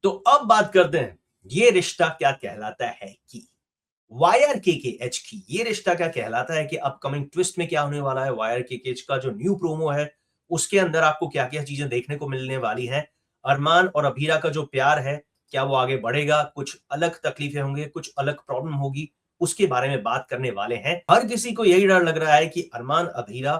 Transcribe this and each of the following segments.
तो अब बात करते हैं ये रिश्ता क्या कहलाता है कि YRKKH की ये रिश्ता क्या कहलाता है कि अपकमिंग ट्विस्ट में क्या होने वाला है। YRKKH का जो न्यू प्रोमो है उसके अंदर आपको क्या क्या चीजें देखने को मिलने वाली हैं। अरमान और अभीरा का जो प्यार है क्या वो आगे बढ़ेगा, कुछ अलग तकलीफें होंगे, कुछ अलग प्रॉब्लम होगी, उसके बारे में बात करने वाले हैं। हर किसी को यही डर लग रहा है कि अरमान अभीरा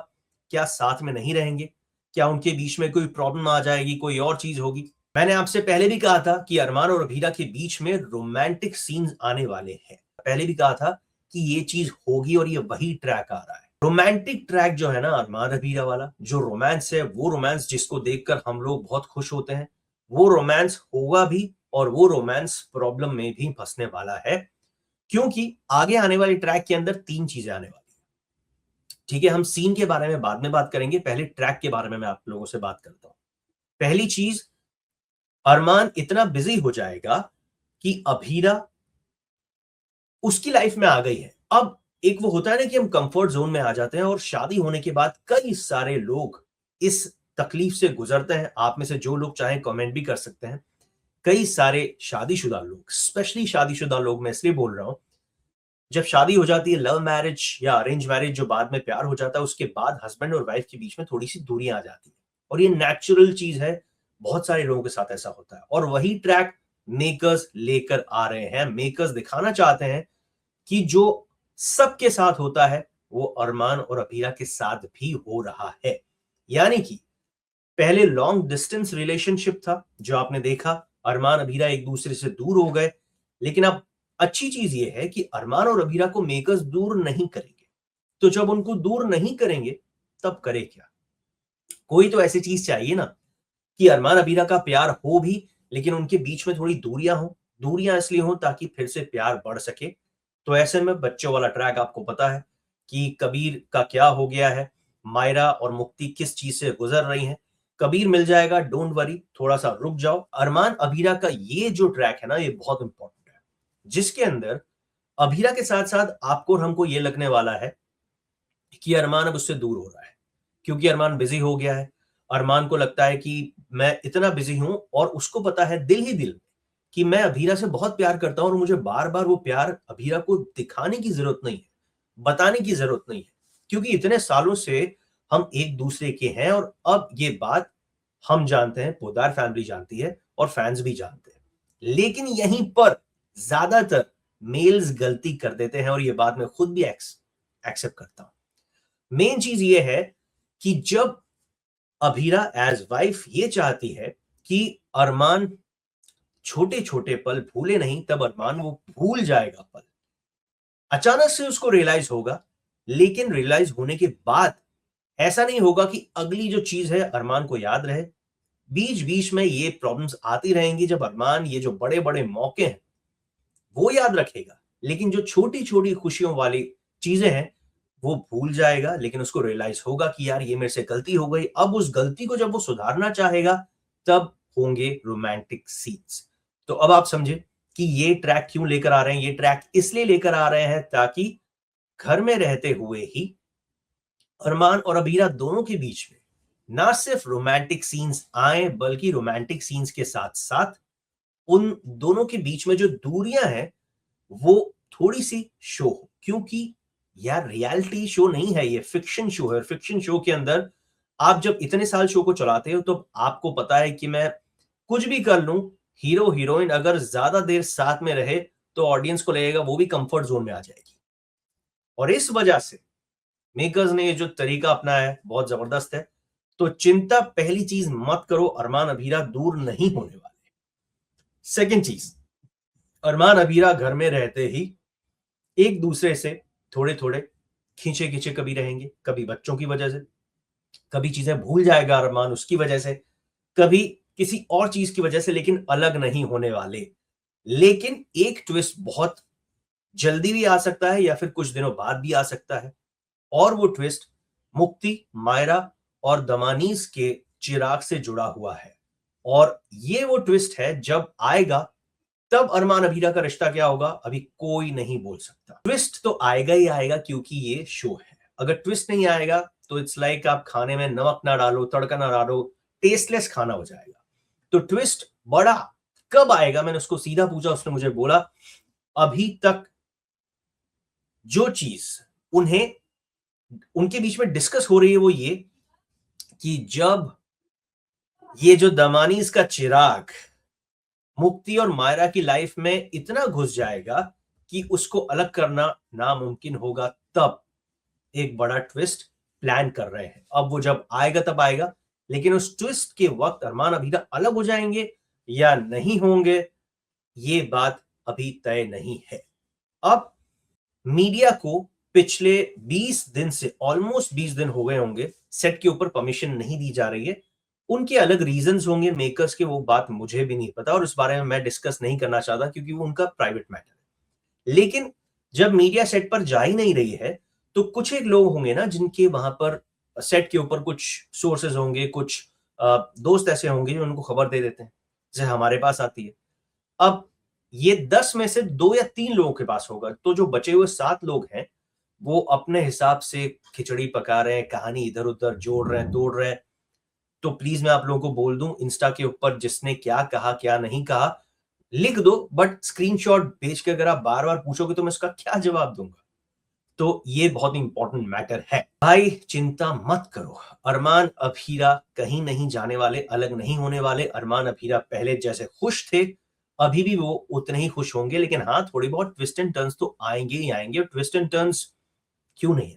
क्या साथ में नहीं रहेंगे, क्या उनके बीच में कोई प्रॉब्लम आ जाएगी, कोई और चीज होगी। मैंने आपसे पहले भी कहा था कि अरमान और अभीरा के बीच में रोमांटिक सीन्स आने वाले हैं। पहले भी कहा था कि ये चीज होगी और ये वही ट्रैक आ रहा है। रोमांटिक ट्रैक जो है ना अरमान अभीरा वाला, जो रोमांस है, वो रोमांस जिसको देखकर हम लोग बहुत खुश होते हैं, वो रोमांस होगा भी और वो रोमांस प्रॉब्लम में भी फंसने वाला है। क्योंकि आगे आने वाली ट्रैक के अंदर 3 चीजें आने वाली है। ठीक है, हम सीन के बारे में बाद में बात करेंगे, पहले ट्रैक के बारे में मैं आप लोगों से बात करता हूं। पहली चीज, अरमान इतना बिजी हो जाएगा कि अभीरा उसकी लाइफ में आ गई है। अब एक वो होता है ना कि हम कंफर्ट जोन में आ जाते हैं और शादी होने के बाद कई सारे लोग इस तकलीफ से गुजरते हैं। आप में से जो लोग चाहें कमेंट भी कर सकते हैं। कई सारे शादीशुदा लोग, स्पेशली शादीशुदा लोग, मैं इसलिए बोल रहा हूं, जब शादी हो जाती है, लव मैरिज या अरेंज मैरिज, जो बाद में प्यार हो जाता है, उसके बाद हस्बैंड और वाइफ के बीच में थोड़ी सी दूरियां आ जाती है और ये नेचुरल चीज है। बहुत सारे लोगों के साथ ऐसा होता है और वही ट्रैक मेकर्स लेकर आ रहे हैं। मेकर्स दिखाना चाहते हैं कि जो सबके साथ होता है वो अरमान और अभीरा के साथ भी हो रहा है। यानी कि पहले लॉन्ग डिस्टेंस रिलेशनशिप था जो आपने देखा, अरमान अभीरा एक दूसरे से दूर हो गए। लेकिन अब अच्छी चीज ये है कि अरमान और अभीरा को मेकर्स दूर नहीं करेंगे। तो जब उनको दूर नहीं करेंगे तब करे क्या? कोई तो ऐसी चीज चाहिए ना कि अरमान अभीरा का प्यार हो भी लेकिन उनके बीच में थोड़ी दूरियां हो। दूरियां इसलिए हो ताकि फिर से प्यार बढ़ सके। तो ऐसे में बच्चों वाला ट्रैक आपको पता है कि कबीर का क्या हो गया है, मायरा और मुक्ति किस चीज से गुजर रही हैं। कबीर मिल जाएगा, डोंट वरी, थोड़ा सा रुक जाओ। अरमान अभीरा का ये जो ट्रैक है ना, ये बहुत इंपॉर्टेंट है, जिसके अंदर अभीरा के साथ साथ आपको और हमको ये लगने वाला है कि अरमान अब उससे दूर हो रहा है क्योंकि अरमान बिजी हो गया है। अरमान को लगता है कि मैं इतना बिजी हूं और उसको पता है दिल ही दिल में कि मैं अभीरा से बहुत प्यार करता हूं और मुझे बार बार वो प्यार अभीरा को दिखाने की जरूरत नहीं है, बताने की जरूरत नहीं है, क्योंकि इतने सालों से हम एक दूसरे के हैं। और अब ये बात हम जानते हैं, पोद्दार फैमिली जानती है और फैंस भी जानते हैं। लेकिन यहीं पर ज्यादातर मेल्स गलती कर देते हैं और ये बात मैं खुद भी एक्सेप्ट करता हूं। मेन चीज ये है कि जब अभीरा एज वाइफ ये चाहती है कि अरमान छोटे छोटे पल भूले नहीं, तब अरमान वो भूल जाएगा पल। अचानक से उसको रियलाइज होगा, लेकिन रियलाइज होने के बाद ऐसा नहीं होगा कि अगली जो चीज है अरमान को याद रहे। बीच बीच में ये प्रॉब्लम्स आती रहेंगी जब अरमान ये जो बड़े बड़े मौके हैं वो याद रखेगा, लेकिन जो छोटी छोटी खुशियों वाली चीजें हैं वो भूल जाएगा। लेकिन उसको रियलाइज होगा कि यार ये मेरे से गलती हो गई। अब उस गलती को जब वो सुधारना चाहेगा तब होंगे रोमांटिक सीन्स। तो अब आप समझे कि ये ट्रैक क्यों लेकर आ रहे हैं। ये ट्रैक इसलिए लेकर आ रहे हैं ताकि घर में रहते हुए ही अरमान और अबीरा दोनों के बीच में ना सिर्फ रोमांटिक सीन्स आए, बल्कि रोमांटिक सीन्स के साथ साथ उन दोनों के बीच में जो दूरियां हैं वो थोड़ी सी शो हो। क्योंकि यार रियलिटी शो नहीं है, ये फिक्शन शो है। फिक्शन शो के अंदर आप जब इतने साल शो को चलाते हो तो आपको पता है कि मैं कुछ भी कर लूं, हीरो हीरोइन अगर ज्यादा देर साथ में रहे तो ऑडियंस को लगेगा वो भी कंफर्ट जोन में आ जाएगी। और इस वजह से मेकर्स ने ये जो तरीका अपनाया है बहुत जबरदस्त है। तो चिंता पहली चीज मत करो, अरमान अभीरा दूर नहीं होने वाले। सेकंड चीज, अरमान अभीरा घर में रहते ही एक दूसरे से थोड़े थोड़े खींचे खींचे कभी रहेंगे, कभी बच्चों की वजह से, कभी चीजें भूल जाएगा अरमान उसकी वजह से, कभी किसी और चीज की वजह से, लेकिन अलग नहीं होने वाले। लेकिन एक ट्विस्ट बहुत जल्दी भी आ सकता है या फिर कुछ दिनों बाद भी आ सकता है। और वो ट्विस्ट मुक्ति, मायरा और दमानीस के चिराग से जुड़ा हुआ है। और ये वो ट्विस्ट है, जब आएगा तब अरमान अभीरा का रिश्ता क्या होगा अभी कोई नहीं बोल सकता। ट्विस्ट तो आएगा ही आएगा क्योंकि ये शो है। अगर ट्विस्ट नहीं आएगा तो इट्स लाइक आप खाने में नमक ना डालो, तड़का ना डालो, टेस्टलेस खाना हो जाएगा। तो ट्विस्ट बड़ा कब आएगा? मैंने उसको सीधा पूछा, उसने मुझे बोला अभी तक जो चीज उन्हें उनके बीच में डिस्कस हो रही है वो ये कि जब ये जो दमानीज का चिराग मुक्ति और मायरा की लाइफ में इतना घुस जाएगा कि उसको अलग करना नामुमकिन होगा, तब एक बड़ा ट्विस्ट प्लान कर रहे हैं। अब वो जब आएगा तब आएगा, लेकिन उस ट्विस्ट के वक्त अरमान अभीरा अलग हो जाएंगे या नहीं होंगे, ये बात अभी तय नहीं है। अब मीडिया को पिछले 20 दिन से, ऑलमोस्ट 20 दिन हो गए होंगे, सेट के ऊपर परमिशन नहीं दी जा रही है। उनके अलग रीजंस होंगे मेकर्स के, वो बात मुझे भी नहीं पता और उस बारे में मैं डिस्कस नहीं करना चाहता क्योंकि वो उनका प्राइवेट मैटर है। लेकिन जब मीडिया सेट पर जा ही नहीं रही है तो कुछ एक लोग होंगे ना जिनके वहां पर सेट के ऊपर कुछ सोर्सेज होंगे, कुछ दोस्त ऐसे होंगे जो उनको खबर दे देते हैं, जैसे हमारे पास आती है। अब ये 10 में से 2 या 3 लोगों के पास होगा, तो जो बचे हुए 7 लोग हैं वो अपने हिसाब से खिचड़ी पका रहे हैं, कहानी इधर उधर जोड़ रहे हैं, तोड़ रहे हैं। तो प्लीज मैं आप लोगों को बोल दूं, इंस्टा के ऊपर जिसने क्या कहा क्या नहीं कहा लिख दो, बट स्क्रीनशॉट भेज के अगर आप बार बार पूछोगे तो मैं उसका क्या जवाब दूंगा? तो ये बहुत इंपॉर्टेंट मैटर है भाई। चिंता मत करो, अरमान अभीरा कहीं नहीं जाने वाले, अलग नहीं होने वाले। अरमान अभीरा पहले जैसे खुश थे, अभी भी वो उतने ही खुश होंगे, लेकिन हाँ, थोड़ी बहुत ट्विस्ट एंड टर्न्स तो आएंगे ही आएंगे। ट्विस्ट एंड टर्न्स क्यों नहीं